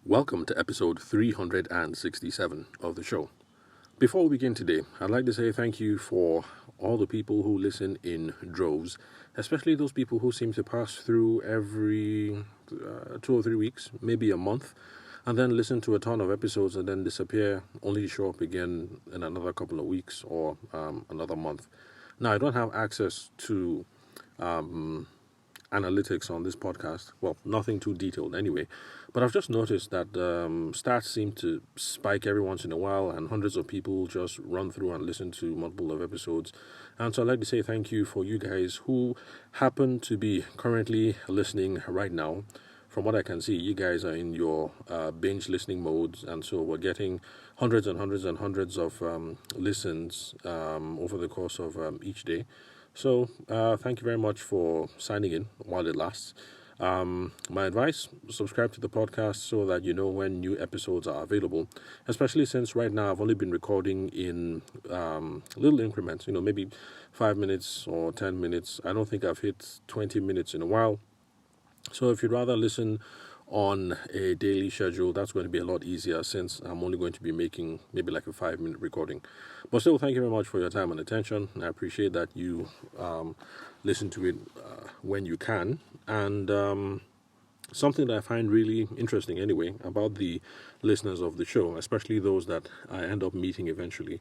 Welcome to episode 367 of the show. Before we begin today, I'd like to say thank you for all the people who listen in droves, especially those people who seem to pass through every 2 or 3 weeks, maybe a month, and then listen to a ton of episodes and then disappear, only to show up again in another couple of weeks or another month. Now, I don't have access to analytics on this podcast. Well, nothing too detailed anyway. But I've just noticed that stats seem to spike every once in a while, and hundreds of people just run through and listen to multiple of episodes. And so I'd like to say thank you for you guys who happen to be currently listening right now. From what I can see, you guys are in your binge listening modes, and so we're getting hundreds and hundreds and hundreds of listens over the course of each day. So thank you very much for signing in while it lasts. My advice, subscribe to the podcast so that you know when new episodes are available, especially since right now I've only been recording in little increments, maybe 5 minutes or 10 minutes. I don't think I've hit 20 minutes in a while. So if you'd rather listen on a daily schedule, that's going to be a lot easier since I'm only going to be making maybe like a 5-minute recording. But still, thank you very much for your time and attention. I appreciate that you listen to it when you can. And something that I find really interesting anyway about the listeners of the show, especially those that I end up meeting eventually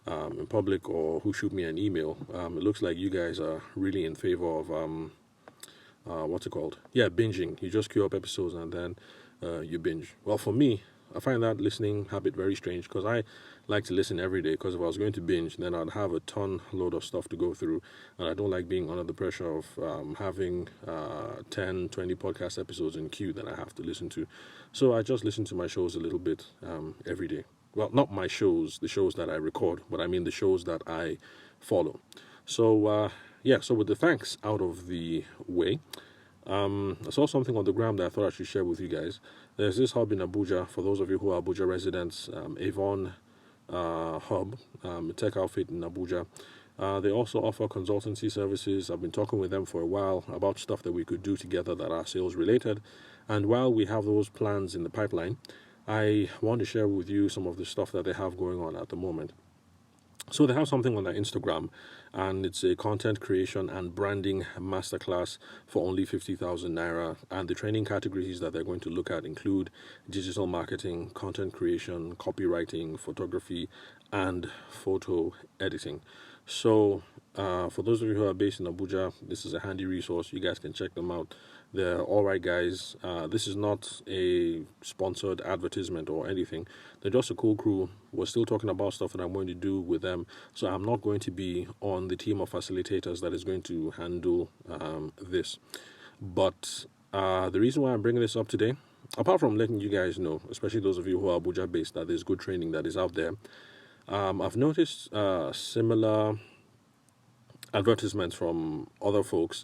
in public or who shoot me an email, it looks like you guys are really in favor of what's it called? Yeah, binging. You just queue up episodes and then you binge. Well, for me, I find that listening habit very strange because I like to listen every day, because if I was going to binge, then I'd have a load of stuff to go through, and I don't like being under the pressure of having 10, 20 podcast episodes in queue that I have to listen to. So I just listen to my shows a little bit every day. Well, not my shows, the shows that I record, but I mean the shows that I follow. So so with the thanks out of the way, I saw something on the gram that I thought I should share with you guys. There's this hub in Abuja. For those of you who are Abuja residents, Avon Hub, a tech outfit in Abuja. They also offer consultancy services. I've been talking with them for a while about stuff that we could do together that are sales related. And while we have those plans in the pipeline, I want to share with you some of the stuff that they have going on at the moment. So they have something on their Instagram, and it's a content creation and branding masterclass for only 50,000 naira. And the training categories that they're going to look at include digital marketing, content creation, copywriting, photography, and photo editing. So for those of you who are based in Abuja, this is a handy resource. You guys can check them out. They're all right guys. This is not a sponsored advertisement or anything. They're just a cool crew. We're still talking about stuff that I'm going to do with them. So I'm not going to be on the team of facilitators that is going to handle this. But the reason why I'm bringing this up today, apart from letting you guys know, especially those of you who are Abuja based, that there's good training that is out there, I've noticed similar advertisements from other folks,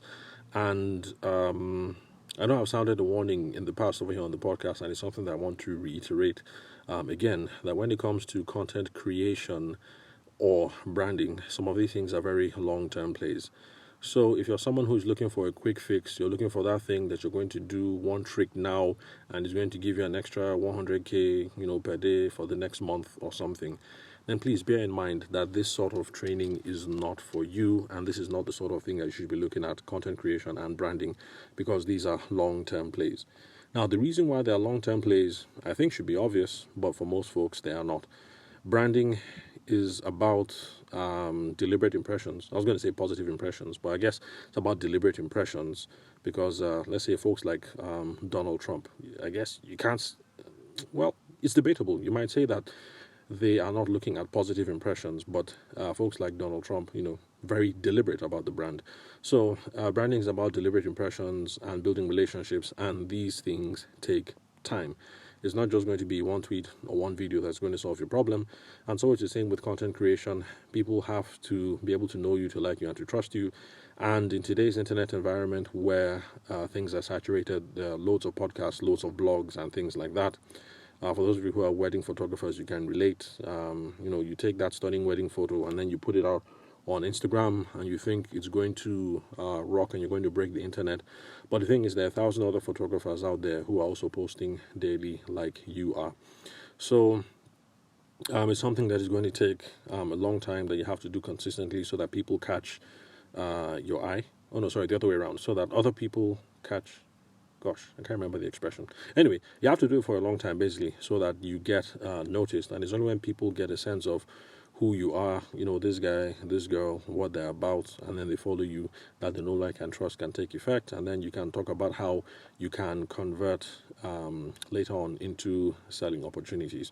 and I know I've sounded a warning in the past over here on the podcast, and it's something that I want to reiterate again, that when it comes to content creation or branding, some of these things are very long-term plays. So if you're someone who's looking for a quick fix, you're looking for that thing that you're going to do one trick now and is going to give you an extra 100k, per day for the next month or something, then please bear in mind that this sort of training is not for you, and this is not the sort of thing that you should be looking at, content creation and branding, because these are long-term plays. Now, the reason why they are long-term plays, I think, should be obvious, but for most folks, they are not. Branding is about deliberate impressions. I was going to say positive impressions, but I guess it's about deliberate impressions because, let's say, folks like Donald Trump, I guess you can't, well, it's debatable. You might say that they are not looking at positive impressions, but folks like Donald Trump, very deliberate about the brand. So branding is about deliberate impressions and building relationships, and these things take time. It's not just going to be one tweet or one video that's going to solve your problem. And so it's the same with content creation. People have to be able to know you, to like you, and to trust you. And in today's internet environment where things are saturated, there are loads of podcasts, loads of blogs, and things like that. For those of you who are wedding photographers, you can relate. You take that stunning wedding photo and then you put it out on Instagram and you think it's going to rock and you're going to break the internet. But the thing is, there are 1,000 other photographers out there who are also posting daily like you are. So it's something that is going to take a long time, that you have to do consistently so that people catch your eye. Oh no, sorry, the other way around. So that other people catch. Gosh, I can't remember the expression. Anyway, you have to do it for a long time, basically, so that you get noticed. And it's only when people get a sense of who you are, this guy, this girl, what they're about, and then they follow you, that the know, like, and trust can take effect. And then you can talk about how you can convert later on into selling opportunities.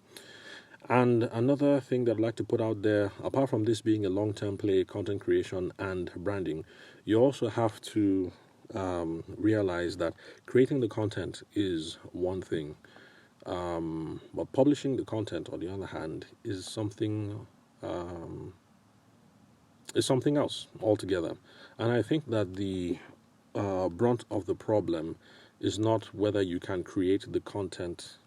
And another thing that I'd like to put out there, apart from this being a long-term play, content creation and branding, you also have to realize that creating the content is one thing, but publishing the content, on the other hand, is something else altogether. And I think that the brunt of the problem is not whether you can create the content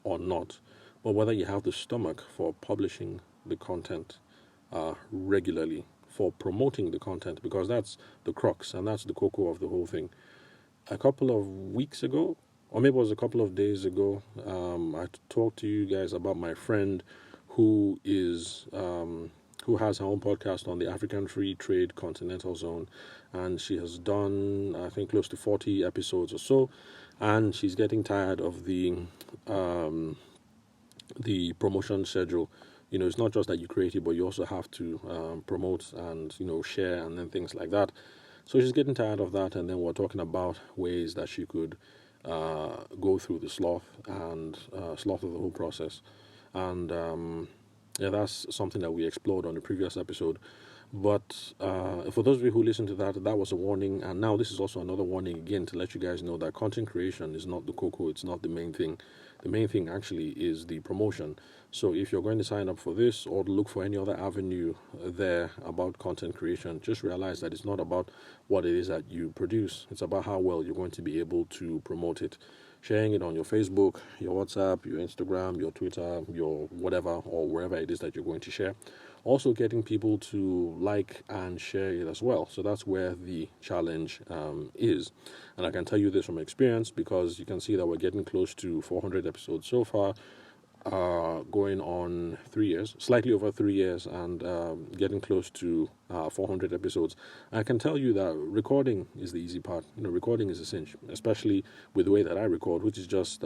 or not, but whether you have the stomach for publishing the content regularly, for promoting the content, because that's the crux and that's the cocoa of the whole thing. A couple of weeks ago, or maybe it was a couple of days ago, I talked to you guys about my friend who has her own podcast on the African Free Trade Continental Zone, and she has done, I think, close to 40 episodes or so, and she's getting tired of the promotion schedule. It's not just that you create it, but you also have to promote and share and then things like that. So she's getting tired of that, and then we're talking about ways that she could go through the sloth of the whole process. And that's something that we explored on the previous episode. But for those of you who listened to that was a warning, and now this is also another warning again to let you guys know that content creation is not the cocoa, it's not the main thing. The main thing actually is the promotion. So if you're going to sign up for this or look for any other avenue there about content creation, just realize that it's not about what it is that you produce. It's about how well you're going to be able to promote it. Sharing it on your Facebook, your WhatsApp, your Instagram, your Twitter, your whatever, or wherever it is that you're going to share. Also getting people to like and share it as well. So that's where the challenge is. And I can tell you this from experience, because you can see that we're getting close to 400 episodes so far, going on 3 years, slightly over 3 years, and getting close to 400 episodes. I can tell you that recording is the easy part. Recording is a cinch, especially with the way that I record, which is just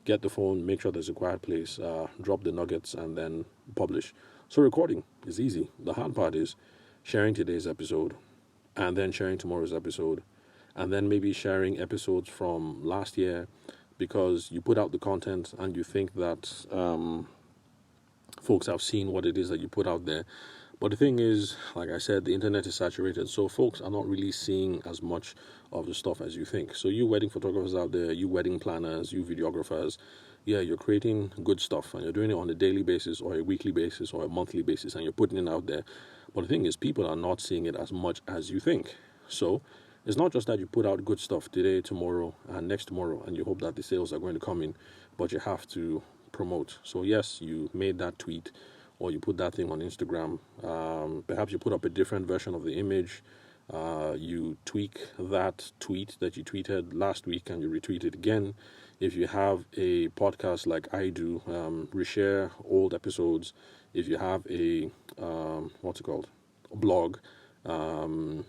get the phone, make sure there's a quiet place, drop the nuggets, and then publish. So recording is easy. The hard part is sharing today's episode, and then sharing tomorrow's episode, and then maybe sharing episodes from last year, because you put out the content and you think that folks have seen what it is that you put out there. But the thing is, like I said, the internet is saturated, so folks are not really seeing as much of the stuff as you think. So you wedding photographers out there, you wedding planners, you videographers, yeah, you're creating good stuff, and you're doing it on a daily basis or a weekly basis or a monthly basis, and you're putting it out there. But the thing is, people are not seeing it as much as you think. So it's not just that you put out good stuff today, tomorrow, and next tomorrow, and you hope that the sales are going to come in, but you have to promote. So yes, you made that tweet, or you put that thing on Instagram. Perhaps you put up a different version of the image. You tweak that tweet that you tweeted last week and you retweet it again. If you have a podcast like I do, reshare old episodes. If you have a a blog,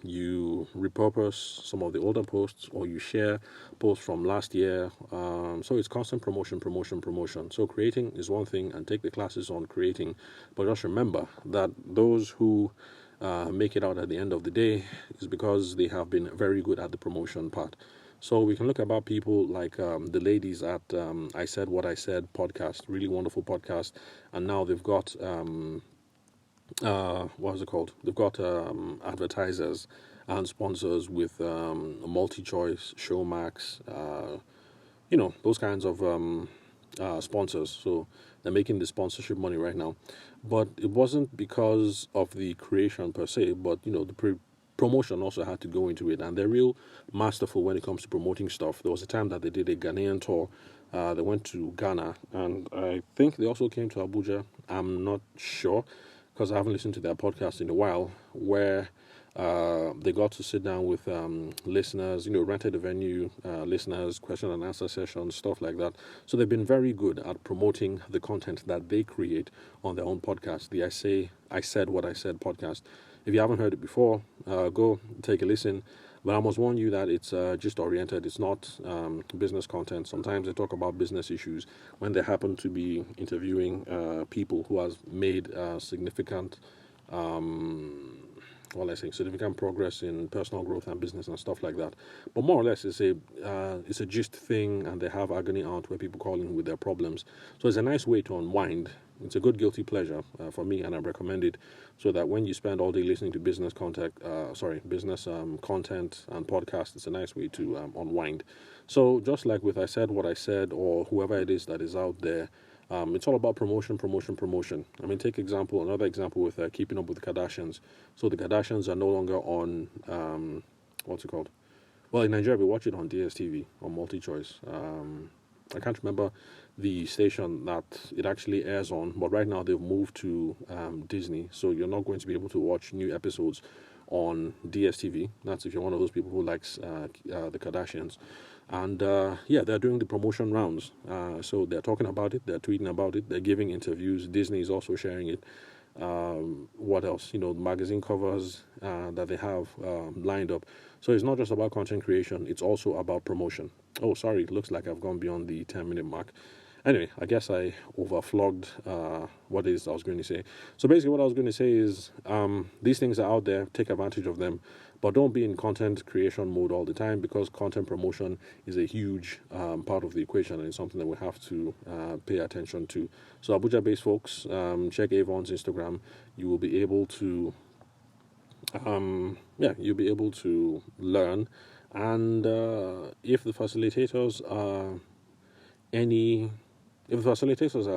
you repurpose some of the older posts, or you share posts from last year. So it's constant promotion. So creating is one thing, and take the classes on creating. But just remember that those who make it out at the end of the day is because they have been very good at the promotion part. So we can look about people like the ladies at I Said What I Said podcast, really wonderful podcast, and now they've got what is it called? They've got advertisers and sponsors with MultiChoice, Showmax, those kinds of sponsors. So they're making the sponsorship money right now. But it wasn't because of the creation per se, but the promotion also had to go into it, and they're real masterful when it comes to promoting stuff. There was a time that they did a Ghanaian tour. They went to Ghana, and I think they also came to Abuja. I'm not sure, because I haven't listened to their podcast in a while, where they got to sit down with listeners, rented a venue, listeners, question and answer sessions, stuff like that. So they've been very good at promoting the content that they create on their own podcast. The I Said What I Said podcast. If you haven't heard it before, go take a listen. But I must warn you that it's just oriented. It's not business content. Sometimes they talk about business issues when they happen to be interviewing people who has made significant significant progress in personal growth and business and stuff like that. But more or less, it's a gist thing, and they have agony aunt where people call in with their problems. So it's a nice way to unwind. It's a good guilty pleasure for me, and I recommend it, so that when you spend all day listening to business content and podcasts, it's a nice way to unwind. So just like with I Said What I Said, or whoever it is that is out there, it's all about promotion. I mean, take another example with Keeping Up with the Kardashians. So the Kardashians are no longer on, what's it called? Well, in Nigeria, we watch it on DSTV, on MultiChoice. I can't remember the station that it actually airs on, but right now they've moved to Disney, so you're not going to be able to watch new episodes on DSTV. That's if you're one of those people who likes the Kardashians. And they're doing the promotion rounds. So they're talking about it, they're tweeting about it, they're giving interviews. Disney is also sharing it. What else? Magazine covers that they have lined up. So it's not just about content creation, it's also about promotion. Oh, sorry, it looks like I've gone beyond the 10-minute mark. Anyway, I guess I overflogged what it is I was going to say. So basically what I was going to say is these things are out there, take advantage of them, but don't be in content creation mode all the time, because content promotion is a huge part of the equation, and it's something that we have to pay attention to. So Abuja-based folks, check Avon's Instagram. You will be able to learn, and if the facilitators are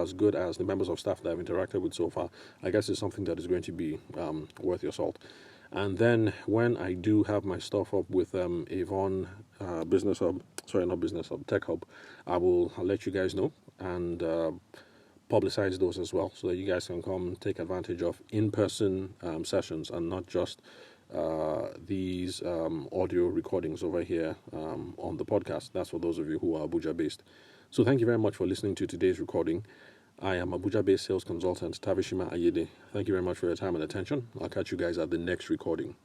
as good as the members of staff that I've interacted with so far, I guess it's something that is going to be worth your salt. And then when I do have my stuff up with Avon Tech Hub, I'll let you guys know and publicize those as well, so that you guys can come take advantage of in-person sessions, and not just these audio recordings over here on the podcast. That's for those of you who are Abuja based. So thank you very much for listening to today's recording. I am Abuja based sales consultant Tavishima Ayede. Thank you very much for your time and attention. I'll catch you guys at the next recording.